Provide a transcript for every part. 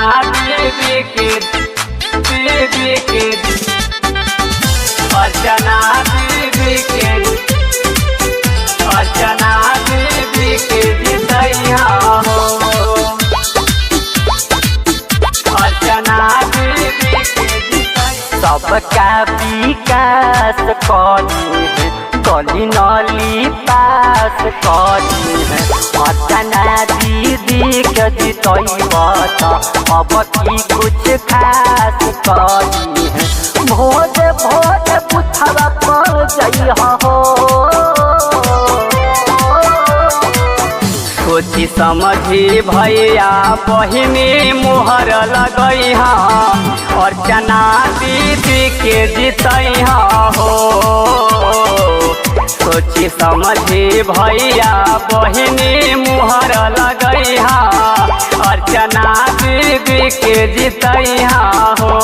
बीबी के अर्चना बीबी के अर्चना बीबी के जितैया हो अर्चना बीबी के जितैया। सबका विकास करी है गली नली पास करी है अर्चना दीदी के जितैया अब की कुछ खास करी है भोज भोज पुछवा पर जइहा हो सोची समझी भैया बहिनी मुहर लगैहा अर्चना दीदी के जितैहा हो सोची समझी भैया बहिनी मुहर लगैहा अर्चना दीदी के जितैहा हो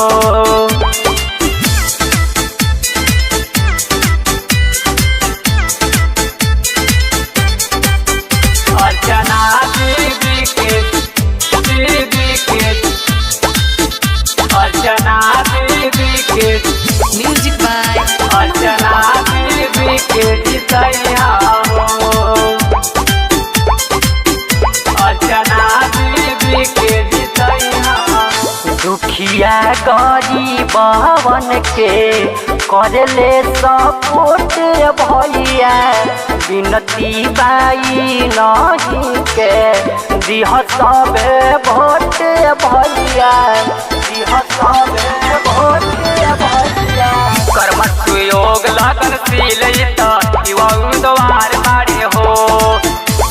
अर्चना बीबी के अर्चना बीबी के म्यूजिक बाय अर्चना बीबी के जितैया हो अर्चना बीबी के जितैया। दुखिया गरीबवन के करले सपोर्ट भैया बिनती बाई नहीं के दिह सबे भोट भैया दिह सबे भोट भैया। कर्म सुयोग लगनशील युवा उम्मीदवार बाड़े हो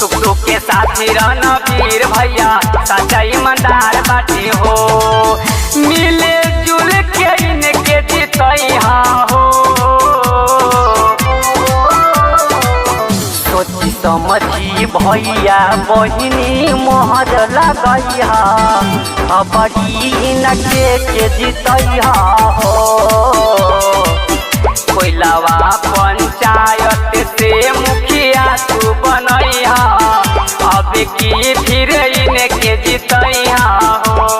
सुख दुख के साथी रणवीर भैया सच्चा ईमानदार बाटे हो मिले जुल के इनके जितैया हो सोची समझी भैया बहिनी मोहर लगैया खबरी इनके जितैया हो कोइलावा पंचायत से मुखिया तू बनैया अब की फिर इनके जितैया हो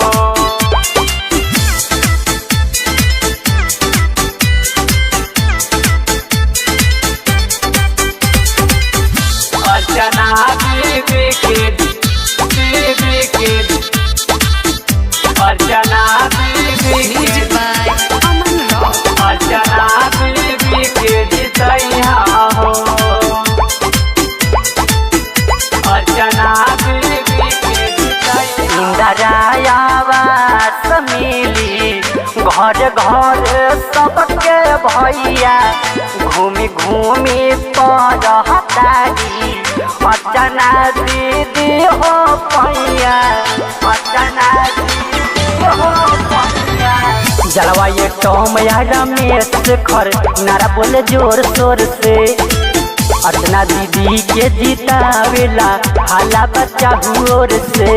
अर्चना बीबी के अर्चना बीबी म्यूजिक के बाय अमन रॉक अर्चना बीबी के जितैया हो अर्चना बीबी के जितैया। इंदिरावास मिली घर घर सबके भैया घूमी घूमी पढ़तारी अर्चना दीदी हो पैया अर्चना दीदी हो पैया। जलवा ये टॉम या रमेश खर नारा बोले जोर शोर से अर्चना दीदी के जितावेला हाला बच्चा हुओर से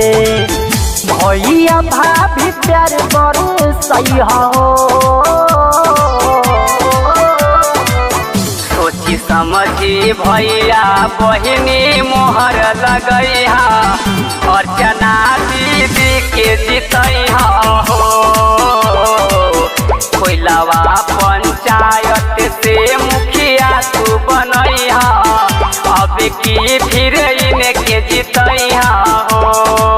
भैया भाभी प्यार बड़े सही हो सोची समझी भैया बहिनी मोहर लगैहा अर्चना दीदी के जितैहा हो कोइलावा पंचायत से मुखिया तू बनैहा अब की फिर इनके जितैहा हो।